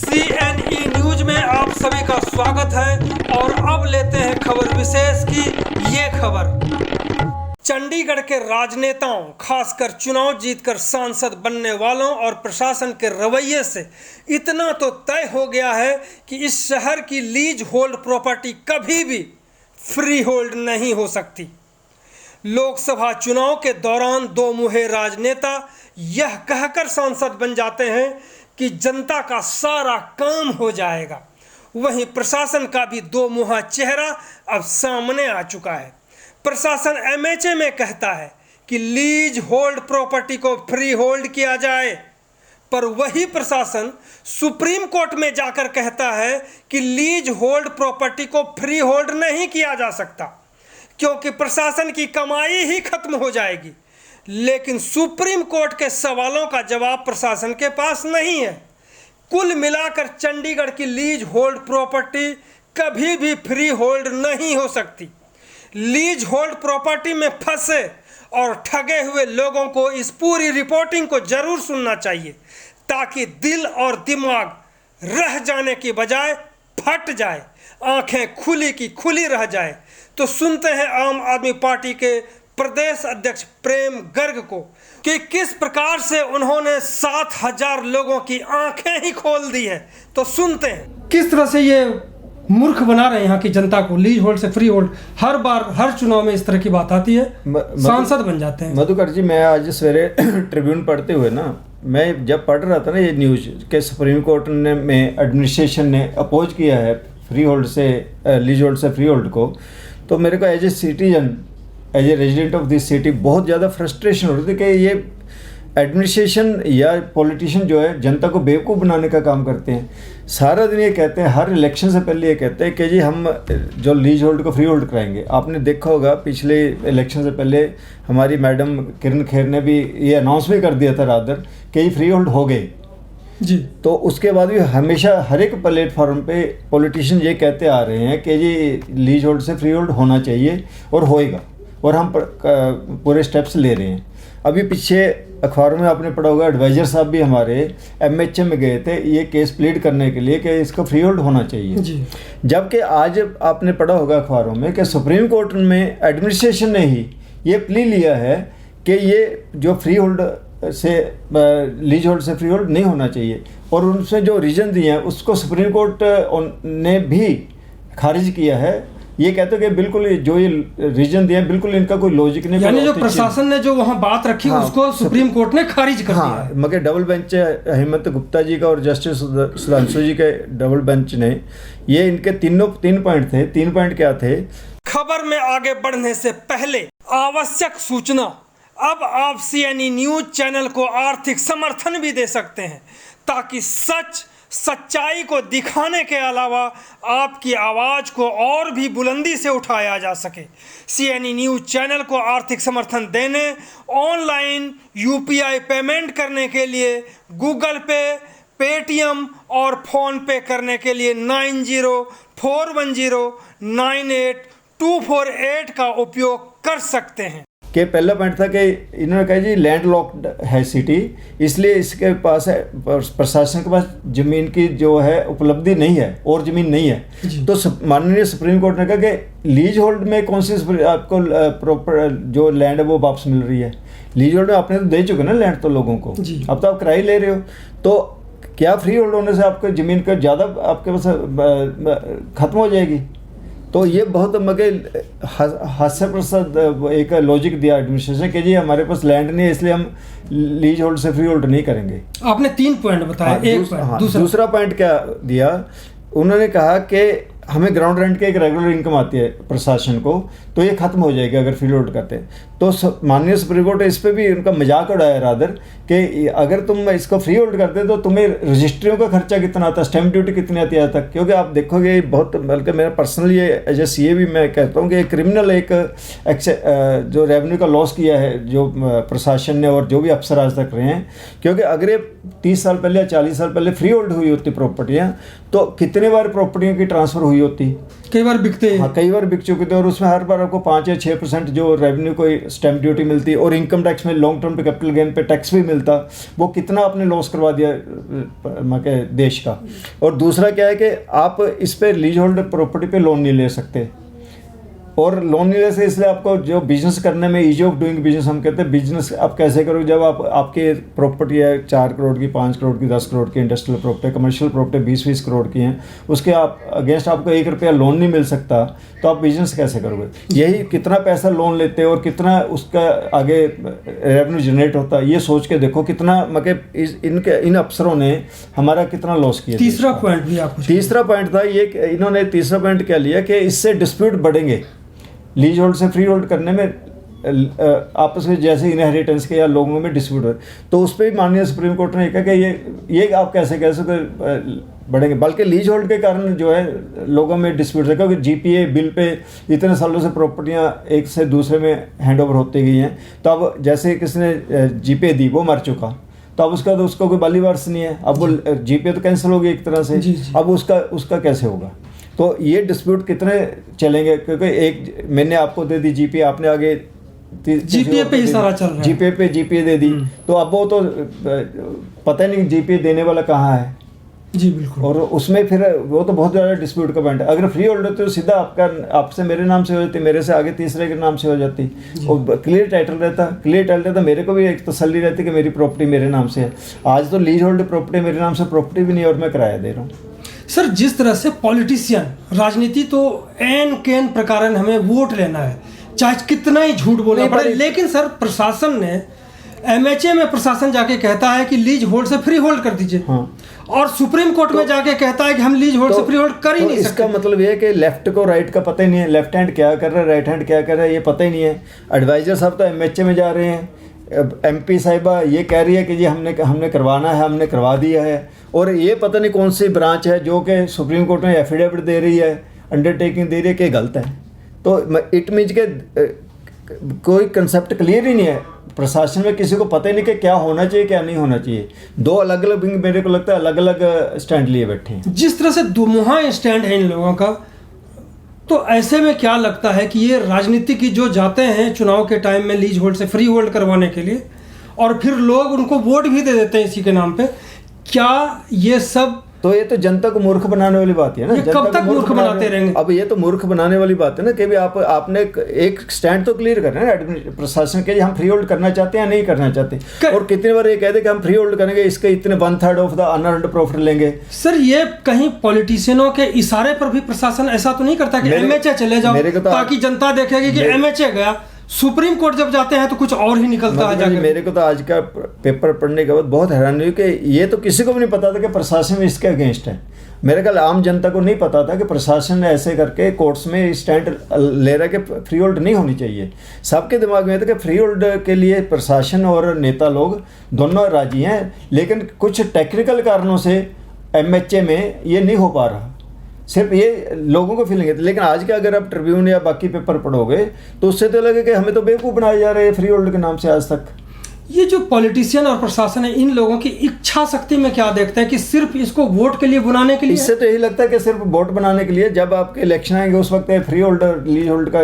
CNE news में आप सभी का स्वागत है और अब लेते हैं खबर विशेष की ये खबर। चंडीगढ़ के राजनेताओं खासकर चुनाव जीतकर सांसद बनने वालों और प्रशासन के रवैये से इतना तो तय हो गया है कि इस शहर की लीज होल्ड प्रॉपर्टी कभी भी फ्री होल्ड नहीं हो सकती। लोकसभा चुनाव के दौरान दो मुहे राजनेता यह कहकर सांसद बन जाते हैं कि जनता का सारा काम हो जाएगा, वहीं प्रशासन का भी दो मुहा चेहरा अब सामने आ चुका है। प्रशासन MHA में कहता है कि लीज होल्ड प्रॉपर्टी को फ्री होल्ड किया जाए, पर वही प्रशासन सुप्रीम कोर्ट में जाकर कहता है कि लीज होल्ड प्रॉपर्टी को फ्री होल्ड नहीं किया जा सकता क्योंकि प्रशासन की कमाई ही खत्म हो जाएगी। लेकिन सुप्रीम कोर्ट के सवालों का जवाब प्रशासन के पास नहीं है। कुल मिलाकर चंडीगढ़ की लीज होल्ड प्रॉपर्टी कभी भी फ्री होल्ड नहीं हो सकती। लीज होल्ड प्रॉपर्टी में फंसे और ठगे हुए लोगों को इस पूरी रिपोर्टिंग को जरूर सुनना चाहिए ताकि दिल और दिमाग रह जाने की बजाय फट जाए, आंखें खुली की खुली रह जाए। तो सुनते हैं आम आदमी पार्टी के प्रदेश अध्यक्ष प्रेम गर्ग को कि किस प्रकार से उन्होंने 7,000 लोगों की आंखें ही खोल दी है। तो सुनते हैं किस तरह से ये मूर्ख बना रहे हैं यहाँ की जनता को। लीज होल्ड से फ्री होल्ड, हर बार हर चुनाव में इस तरह की बात आती है, सांसद बन जाते हैं। मधुकर जी, मैं आज सवेरे ट्रिब्यून पढ़ते हुए ना, मैं जब पढ़ रहा था ना ये न्यूज़ के सुप्रीम कोर्ट ने में एडमिनिस्ट्रेशन ने अपोज किया है फ्री होल्ड से लीज होल्ड से फ्री होल्ड को, तो मेरे को as a citizen, as a resident of this city बहुत ज़्यादा फ्रस्ट्रेशन हो रही थी कि ये एडमिनिस्ट्रेशन या पॉलिटिशियन जो है जनता को बेवकूफ़ बनाने का काम करते हैं। सारा दिन ये कहते हैं, हर इलेक्शन से पहले ये कहते हैं कि जी हम जो लीज होल्ड को फ्री होल्ड कराएंगे। आपने देखा होगा पिछले इलेक्शन से पहले हमारी मैडम किरण खेर ने भी ये अनाउंस भी कर दिया था रादर कि ये फ्री होल्ड हो गए जी। तो उसके बाद भी हमेशा हर एक प्लेटफॉर्म पे पॉलिटिशियन ये कहते आ रहे हैं कि जी लीज होल्ड से फ्री होल्ड होना चाहिए और होएगा, और हम पूरे स्टेप्स ले रहे हैं। अभी पीछे अखबारों में आपने पढ़ा होगा, एडवाइज़र साहब भी हमारे MHA में गए थे ये केस प्लीड करने के लिए कि इसका फ्री होल्ड होना चाहिए जी। जबकि आज आपने पढ़ा होगा अखबारों में कि सुप्रीम कोर्ट में एडमिनिस्ट्रेशन ने ही ये प्ली लिया है कि ये जो फ्री होल्ड से लीज होल्ड से फ्री होल्ड नहीं होना चाहिए, और उनसे जो रीजन दिए हैं उसको सुप्रीम कोर्ट ने भी खारिज किया है। ये कहते हैं कि बिल्कुल जो ये रीजन दिया है बिल्कुल इनका कोई लॉजिक नहीं, यानी जो प्रशासन ने जो वहां बात रखी उसको सुप्रीम कोर्ट ने खारिज कर दिया है। मगर डबल बेंच हेमंत गुप्ता जी का और जस्टिस सुधांशु जी के डबल बेंच ने ये इनके तीन पॉइंट थे। 3 पॉइंट क्या थे? खबर में आगे बढ़ने से पहले आवश्यक सूचना, अब आप CNE न्यूज चैनल को आर्थिक समर्थन भी दे सकते हैं ताकि सच्चाई को दिखाने के अलावा आपकी आवाज़ को और भी बुलंदी से उठाया जा सके। CNE न्यूज चैनल को आर्थिक समर्थन देने, ऑनलाइन UPI पेमेंट करने के लिए गूगल पे, पेटीएम और फ़ोन पे करने के लिए 9041098248 का उपयोग कर सकते हैं। कि पहला पॉइंट था कि इन्होंने कहा जी लैंड लॉक्ड है सिटी, इसलिए इसके पास है प्रशासन के पास ज़मीन की जो है उपलब्धि नहीं है और ज़मीन नहीं है। तो माननीय सुप्रीम कोर्ट ने कहा कि लीज होल्ड में कौन सी आपको प्रॉपर जो लैंड है वो वापस मिल रही है। लीज होल्ड में आपने तो दे चुके ना लैंड तो लोगों को, अब तो आप किराए ले रहे हो, तो क्या फ्री होल्ड होने से आपको ज़मीन का ज़्यादा आपके पास खत्म हो जाएगी? तो ये बहुत मगे हास्यप्रसाद एक लॉजिक दिया एडमिनिस्ट्रेशन कि जी हमारे पास लैंड नहीं है इसलिए हम लीज होल्ड से फ्री होल्ड नहीं करेंगे। आपने 3 पॉइंट बताया। दूसरा पॉइंट क्या दिया? उन्होंने कहा कि हमें ग्राउंड रेंट की एक रेगुलर इनकम आती है प्रशासन को, तो ये खत्म हो जाएगी अगर फ्री होल्ड करते हैं। तो माननीय सुप्रीम कोर्ट इस पर भी उनका मजाक उड़ाया रादर कि अगर तुम इसको फ्री होल्ड करते तो तुम्हें रजिस्ट्रियों का खर्चा कितना आता, स्टैम्प ड्यूटी कितनी आती है आज तक? क्योंकि आप देखोगे बहुत, बल्कि मेरा पर्सनल ये एज ए CA भी मैं कहता हूँ कि क्रिमिनल एक जो रेवेन्यू का लॉस किया है जो प्रशासन ने और जो भी अफसर आज तक रहे हैं। क्योंकि अगर ये 30 साल पहले या 40 साल पहले फ्री होल्ड हुई होती प्रॉपर्टियाँ, तो कितने बार प्रॉपर्टियों की ट्रांसफ़र हुई हुई होती, कई बार बिकते हैं। हाँ कई बार बिक चुके थे, और उसमें हर बार आपको 5 या 6% जो रेवेन्यू कोई स्टैम्प ड्यूटी मिलती, और इनकम टैक्स में लॉन्ग टर्म पे कैपिटल गेन पे टैक्स भी मिलता। वो कितना आपने लॉस करवा दिया देश का। और दूसरा क्या है कि आप इस पे लीज होल्ड प्रॉपर्टी पे लोन नहीं ले सकते, और लोन नहीं ले सकते इसलिए आपको जो बिजनेस करने में ईजी ऑफ डूइंग बिजनेस हम कहते हैं, बिजनेस आप कैसे करोगे जब आपकी प्रॉपर्टी है 4 करोड़ की, 5 करोड़ की, 10 करोड़ की industrial property, commercial property 20-20 crore की हैं, उसके आप अगेंस्ट आपको 1 रुपया लोन नहीं मिल सकता, तो आप बिजनेस कैसे करोगे? यही कितना पैसा लोन लेते हैं और कितना उसका आगे रेवेन्यू जनरेट होता है, ये सोच के देखो कितना मतलब इन अफसरों ने हमारा कितना लॉस किया। तीसरा पॉइंट भी आपको, तीसरा पॉइंट था ये, इन्होंने तीसरा पॉइंट क्या लिया कि इससे डिस्प्यूट बढ़ेंगे। लीज होल्ड से फ्री होल्ड करने में आपस में जैसे इनहेरिटेंस के या लोगों में डिस्प्यूट हो, तो उस पर भी माननीय सुप्रीम कोर्ट ने कहा कि ये आप कैसे बढ़ेंगे, बल्कि लीज होल्ड के कारण जो है लोगों में डिस्प्यूट है, क्योंकि जीपीए बिल पे इतने सालों से प्रॉपर्टियां एक से दूसरे में हैंड ओवर होती गई हैं, तो अब जैसे किसने जीपीए दी वो मर चुका, तो अब उसका कोई बाली वारस नहीं है, अब वो जीपीए तो कैंसिल होगी एक तरह से, अब उसका कैसे होगा? तो ये डिस्प्यूट कितने चलेंगे, क्योंकि एक मैंने आपको दे दी जीपीए, आपने आगे जीपीए पे ही सारा चल रहा है, जीपीए दे दी, तो अब वो तो पता नहीं जीपीए देने वाला कहाँ है। जी बिल्कुल। और उसमें फिर वो तो बहुत ज़्यादा डिस्प्यूट का पॉइंट है। अगर फ्री होल्ड होती तो सीधा आपसे मेरे नाम से हो जाती, मेरे से आगे तीसरे के नाम से हो जाती, और क्लियर टाइटल रहता, मेरे को भी एक तसल्ली रहती कि मेरी प्रॉपर्टी मेरे नाम से है। आज तो लीज होल्ड प्रॉपर्टी मेरे नाम से प्रॉपर्टी भी नहीं है और मैं किराया दे रहा हूँ। सर जिस तरह से पॉलिटिशियन, राजनीति तो एन केन प्रकार हमें वोट लेना है, चाहे कितना ही झूठ बोलना पड़े, लेकिन सर प्रशासन ने एमएचए में प्रशासन जाके कहता है कि लीज होल्ड से फ्री होल्ड कर दीजिए, हाँ। और सुप्रीम कोर्ट में जाके कहता है कि हम लीज होल्ड से फ्री होल्ड कर ही नहीं सकते। इसका मतलब ये है कि लेफ्ट को राइट का पता ही नहीं है, लेफ्ट हैंड क्या कर रहा है, राइट हैंड क्या कर रहा है, ये पता ही नहीं है। एडवाइजर साहब तो एमएचए में जा रहे हैं, एमपी साहिबा ये कह रही है कि जी हमने करवाना है, हमने करवा दिया है, और ये पता नहीं कौन सी ब्रांच है जो कि सुप्रीम कोर्ट में एफिडेविट दे रही है, अंडरटेकिंग दे रही है कि गलत है। तो इट मीन्स के कोई कंसेप्ट क्लियर ही नहीं है प्रशासन में, किसी को पता ही नहीं कि क्या होना चाहिए क्या नहीं होना चाहिए। दो अलग अलग विंग मेरे को लगता है अलग अलग स्टैंड लिए बैठे हैं। जिस तरह से दुमुहा स्टैंड है इन लोगों का, तो ऐसे में क्या लगता है कि ये राजनीति की जो जाते हैं चुनाव के टाइम में लीज होल्ड से फ्री होल्ड करवाने के लिए, और फिर लोग उनको वोट भी दे देते हैं इसी के नाम पे, क्या ये सब तो ये तो जनता को मूर्ख बनाने वाली बात है ना। कब तक मूर्ख बनाते रहेंगे? अब ये तो मूर्ख बनाने वाली बात है ना कि भी आपने एक स्टैंड तो क्लियर करना है प्रशासन के, हम फ्री होल्ड करना चाहते हैं या नहीं करना चाहते। और कितनी बार ये कहते कि हम फ्री होल्ड करेंगे, इसके इतने 1/3 ऑफ द अनअर्न्ड प्रॉफिट लेंगे। सर ये कहीं पॉलिटिशियनों के इशारे पर भी प्रशासन ऐसा तो नहीं करता कि एमएचए चले जाओ ताकि जनता देखेगी कि एमएचए गया, सुप्रीम कोर्ट जब जाते हैं तो कुछ और ही निकलता है जाकर। मेरे को तो आज का पेपर पढ़ने के बाद बहुत हैरानी हुई कि ये तो किसी को भी नहीं पता था कि प्रशासन इसके अगेंस्ट है। मेरे ख्याल आम जनता को नहीं पता था कि प्रशासन ने ऐसे करके कोर्ट्स में स्टैंड ले रहा है कि फ्री होल्ड नहीं होनी चाहिए। सबके दिमाग में था कि फ्री होल्ड के लिए प्रशासन और नेता लोग दोनों राजी हैं, लेकिन कुछ टेक्निकल कारणों से एमएचए में ये नहीं हो पा रहा, सिर्फ ये लोगों को फीलिंग है। लेकिन आज के अगर आप ट्रिब्यून या बाकी पेपर पढ़ोगे तो उससे तो लगे कि हमें तो बेवकूफ़ बनाए जा रहे हैं फ्री होल्ड के नाम से आज तक। ये जो पॉलिटिशियन और प्रशासन है, इन लोगों की इच्छा शक्ति में क्या देखते हैं कि सिर्फ इसको वोट के लिए बुलाने के लिए? इससे तो यही लगता है कि सिर्फ वोट बनाने के लिए, जब आपके इलेक्शन आएंगे उस वक्त फ्री होल्डर लीज होल्ड का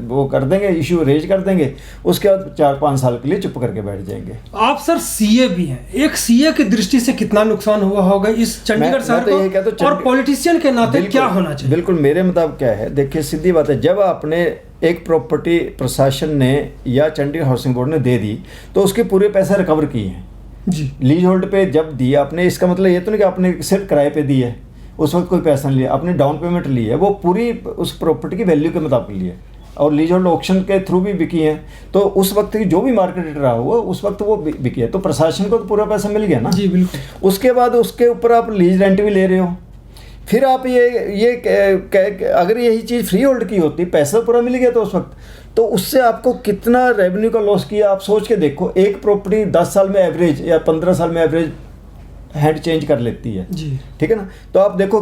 वो कर देंगे, इशू रेज कर देंगे, उसके बाद 4-5 साल के लिए चुप करके बैठ जाएंगे। आप सर सीए भी हैं, एक सीए की दृष्टि से कितना नुकसान हुआ होगा इस चंडीगढ़ शहर को, और पॉलिटिशियन के नाते क्या होना चाहिए? बिल्कुल मेरे मुताबिक क्या है, देखिए सीधी बात है, जब आपने एक प्रॉपर्टी प्रशासन ने या चंडीगढ़ हाउसिंग बोर्ड ने दे दी तो उसके पूरे पैसे रिकवर किए हैं जी। लीज होल्ड पे जब दिया आपने, इसका मतलब ये तो नहीं कि आपने सिर्फ किराए पे दी है, उस वक्त कोई पैसा नहीं लिया, आपने डाउन पेमेंट ली है, वो पूरी उस प्रॉपर्टी की वैल्यू के मुताबिक ली है, और लीज होल्ड ऑक्शन के थ्रू भी बिकी है, तो उस वक्त की जो भी मार्केट रेट रहा हुआ उस वक्त वो बिकी है, तो प्रशासन को तो पूरा पैसा मिल गया ना जी। बिल्कुल। उसके बाद उसके ऊपर आप लीज रेंट भी ले रहे हो, फिर आप ये अगर यही चीज़ फ्री होल्ड की होती, पैसा पूरा मिल गया तो उस वक्त, तो उससे आपको कितना रेवेन्यू का लॉस किया आप सोच के देखो। एक प्रॉपर्टी 10 साल में एवरेज या 15 साल में एवरेज हैंड चेंज कर लेती है जी, ठीक है ना। तो आप देखो,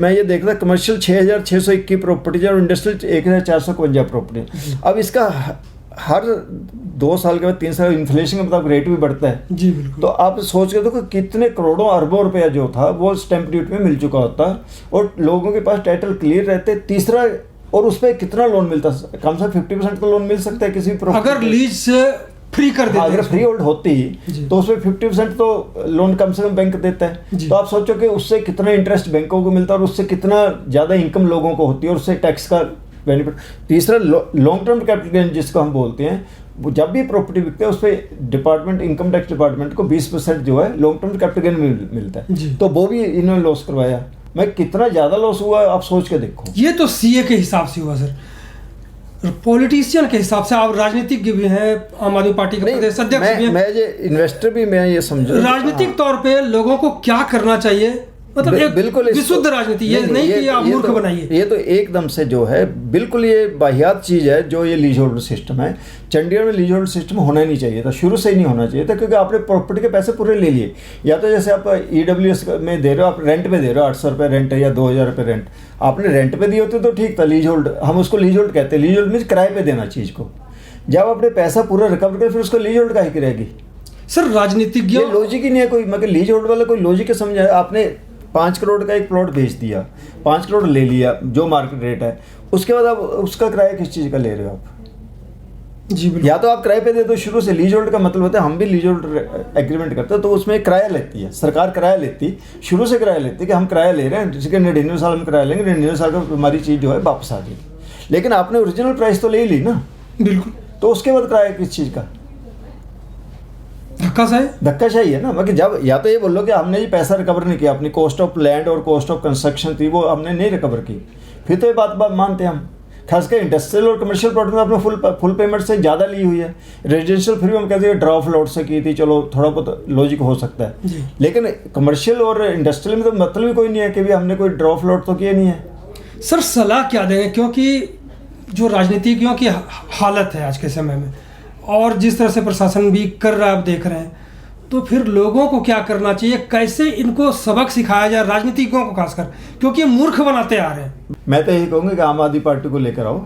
मैं ये देख रहा कमर्शियल 6621 प्रॉपर्टी और इंडस्ट्रियल 1452 प्रॉपर्टी। अब इसका हर 2 साल के बाद 3 साल इन्फ्लेशन के मुताबिक रेट भी बढ़ता है जी बिल्कुल। तो आप सोच के देखो कितने करोड़ों अरबों रुपया जो था वो स्टैंप ड्यूटी में मिल चुका होता और लोगों के पास टाइटल क्लियर रहते। तीसरा, और उस पर कितना लोन मिलता, कम से कम 50% का लोन मिल सकता है किसी भी प्रॉपर्टी अगर लीज से फ्री कर देते अगर फ्री होल्ड होती तो उसमें 50% तो लोन कम से कम बैंक देता है। तो आप सोचो कि उससे कितना इंटरेस्ट बैंकों को मिलता है और उससे कितना ज़्यादा इनकम लोगों को होती है और उससे टैक्स का बेनिफिट। तीसरा, लॉन्ग टर्म कैपिटल गेन जिसको हम बोलते हैं, वो जब भी प्रॉपर्टी बिकते हैं उस पर डिपार्टमेंट, इनकम टैक्स डिपार्टमेंट को 20% जो है लॉन्ग टर्म कैपिटल गेन मिलता है। तो वो भी इन्होंने लॉस करवाया। मैं कितना ज़्यादा लॉस हुआ आप सोच के देखो। ये तो सीए के हिसाब से हुआ सर, पॉलिटिशियन के हिसाब से। आप राजनीतिज्ञ भी हैं, आम आदमी पार्टी के प्रदेश अध्यक्ष भी हैं। मैं ये इन्वेस्टर भी, मैं ये समझू राजनीतिक तौर पे लोगों को क्या करना चाहिए, मतलब एक बिल्कुल विशुद्ध राजनीति, ये नहीं कि आप मूर्ख बनाइए। ये तो एकदम से जो है बिल्कुल ये बाहियात चीज़ है जो ये लीज होल्ड सिस्टम है। चंडीगढ़ में लीज होल्ड सिस्टम होना ही नहीं चाहिए था, शुरू से ही नहीं होना चाहिए था, क्योंकि आपने प्रॉपर्टी के पैसे पूरे ले लिए। या तो जैसे आप EWS में दे रहे हो, आप रेंट पे दे रहे हो, 800 रुपये रेंट है या 2000 रुपये रेंट, आपने रेंट पे दिए होते तो ठीक था। लीज होल्ड, हम उसको लीज होल्ड कहते हैं। लीज होल्ड मीन्स किराए पे देना चीज़ को। जब आपने पैसा पूरा रिकवर कर फिर उसको लीज होल्ड काहे की रहेगी सर? राजनीतिज्ञ, ये लॉजिक ही नहीं है कोई, मगर लीज होल्ड वाला कोई लॉजिक समझा। आपने 5 करोड़ का एक प्लॉट बेच दिया, 5 करोड़ ले लिया जो मार्केट रेट है, उसके बाद आप उसका किराया किस चीज़ का ले रहे हो आप? जी बिल्कुल। या तो आप किराए पे दे दो शुरू से। लीज होल्ड का मतलब होता है, हम भी लीज होल्ड एग्रीमेंट करते हैं तो उसमें किराया लेती है सरकार, किराया लेती शुरू से, किराया लेती है कि हम किराया ले रहे हैं, जिसके 99 साल हम किराया लेंगे, 99 साल का हमारी चीज़ जो है वापस आ जाएगी। लेकिन आपने ओरिजिनल प्राइस तो ले ली ना। बिल्कुल। तो उसके बाद किराया किस चीज़ का? धक्काशाही है ना। मगर जब या तो ये बोलो कि हमने ये पैसा रिकवर नहीं किया, अपनी कॉस्ट ऑफ लैंड और कॉस्ट ऑफ कंस्ट्रक्शन थी वो हमने नहीं रिकवर की, फिर तो ये बात मानते हैं हम। खासकर इंडस्ट्रियल और कमर्शियल प्लॉट में आपने फुल पेमेंट से ज़्यादा ली हुई है। रेजिडेंशियल फिर भी हम कहते हैं ड्रॉ ऑफ लॉट से की थी, चलो थोड़ा बहुत लॉजिक हो सकता है। लेकिन कमर्शियल और इंडस्ट्रियल में तो मतलब ही कोई नहीं है कि भी हमने कोई ड्रॉ ऑफ लॉट तो किया नहीं है। सर सलाह क्या देंगे, क्योंकि जो राजनीतिज्ञों की हालत है आज के समय में और जिस तरह से प्रशासन भी कर रहा है, आप देख रहे हैं, तो फिर लोगों को क्या करना चाहिए, कैसे इनको सबक सिखाया जाए, राजनीतिज्ञों को खासकर, क्योंकि ये मूर्ख बनाते आ रहे हैं। मैं तो यही कहूँगा कि आम आदमी पार्टी को लेकर आओ।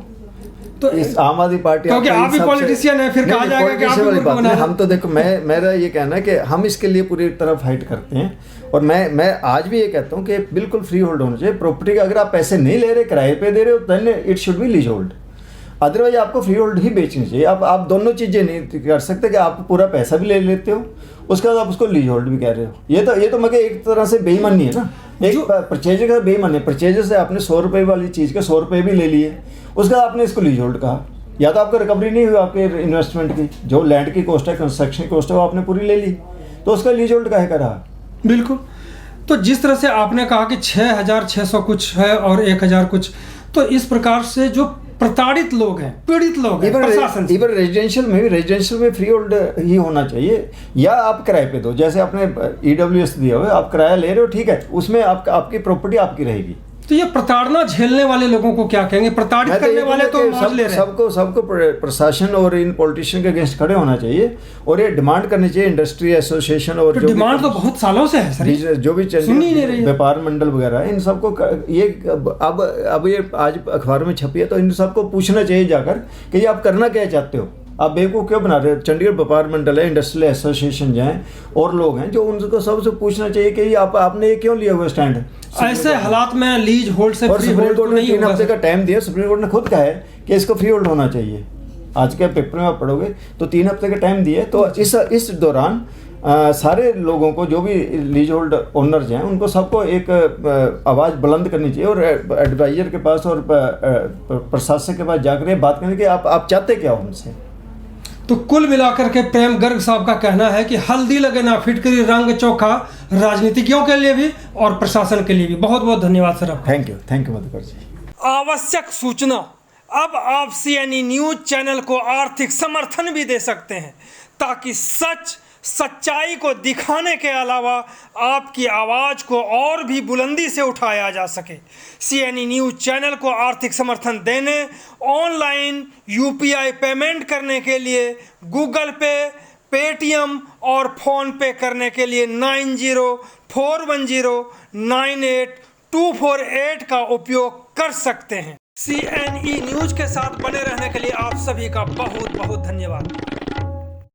तो इस आम आदमी पार्टी, क्योंकि आप भी पॉलिटिशियन है, फिर कहा जाएगा कि आप भी मूर्ख बना रहे हैं। हम तो देखो, मेरा ये कहना है कि हम इसके लिए पूरी तरह फाइट करते हैं। और मैं आज भी ये कहता हूँ कि बिल्कुल फ्री होल्ड होना चाहिए प्रॉपर्टी का। अगर आप पैसे नहीं ले रहे, किराए पे दे रहे हो, then it should be leasehold. Otherwise आपको फ्री होल्ड ही बेचनी चाहिए। आप दोनों चीज़ें नहीं कर सकते कि आप पूरा पैसा भी ले लेते हो, उसके बाद आप उसको लीज होल्ड भी कह रहे हो। ये तो मगर एक तरह से बेईमानी है ना। एक परचेजर का बेईमानी है। परचेजर से आपने 100 रुपये वाली चीज़ के 100 रुपये भी ले लिए, उसके बाद आपने इसको लीज होल्ड कहा। या तो आपको रिकवरी नहीं हुई आपके इन्वेस्टमेंट की, जो लैंड की कॉस्ट है, कंस्ट्रक्शन की कॉस्ट है, वो आपने पूरी ले ली, तो उसका लीज होल्ड काहे करा? बिल्कुल। तो जिस तरह से आपने कहा कि 6600 कुछ है और 1000 कुछ, तो इस प्रकार से जो प्रताड़ित लोग हैं, पीड़ित लोग हैं, प्रशासन से। इवन रेजिडेंशियल में फ्री होल्ड ही होना चाहिए, या आप किराए पे दो। जैसे आपने EWS दिया हुआ है, आप किराया ले रहे हो, ठीक है, उसमें आपकी प्रॉपर्टी आपकी रहेगी। तो ये प्रताड़ना झेलने वाले लोगों को क्या कहेंगे? प्रताड़ित करने वाले तो मौज ले रहे हैं। सबको प्रशासन और इन पॉलिटिशियन के अगेंस्ट खड़े होना चाहिए और ये डिमांड करनी चाहिए इंडस्ट्री एसोसिएशन और तो डिमांड तो बहुत सालों से है सर, जो भी व्यापार मंडल वगैरह, इन सबको ये अब ये आज अखबार में छपी है, तो इन सबको पूछना चाहिए जाकर कि ये आप करना क्या चाहते हो, आप बेवकूफ़ क्यों बना रहे हो? चंडीगढ़ व्यापार मंडल है, इंडस्ट्रियल एसोसिएशन जो हैं और लोग हैं, जो उनको सबसे पूछना चाहिए कि आपने ये क्यों लिया हुआ स्टैंड। ऐसे हालात में लीज होल्ड से फ्री सुप्रीम होल्ड कोर्ट ने नहीं 3 होगा हफ्ते का टाइम दिया। सुप्रीम कोर्ट ने खुद कहा है कि इसको फ्री होल्ड होना चाहिए। आज के पेपर में आप पढ़ोगे तो 3 हफ्ते का टाइम दिया। तो इस दौरान सारे लोगों को, जो भी लीज होल्ड ओनर्स हैं, उनको सबको एक आवाज़ बुलंद करनी चाहिए और एडवाइजर के पास और प्रशासक के पास जाकर बात करनी कि आप चाहते क्या हो हमसे। तो कुल मिलाकर के प्रेम गर्ग साहब का कहना है कि हल्दी लगे ना फिटकरी, रंग चोखा, राजनीतिज्ञों के लिए भी और प्रशासन के लिए भी। बहुत बहुत धन्यवाद सर आपका। थैंक यू मधुकर जी। आवश्यक सूचना, अब आप CNE न्यूज चैनल को आर्थिक समर्थन भी दे सकते हैं, ताकि सच्चाई को दिखाने के अलावा आपकी आवाज़ को और भी बुलंदी से उठाया जा सके। CNE न्यूज़ चैनल को आर्थिक समर्थन देने, ऑनलाइन UPI पेमेंट करने के लिए गूगल पे, पेटीएम और फ़ोन पे करने के लिए 9041098248 का उपयोग कर सकते हैं। CNE न्यूज के साथ बने रहने के लिए आप सभी का बहुत बहुत धन्यवाद।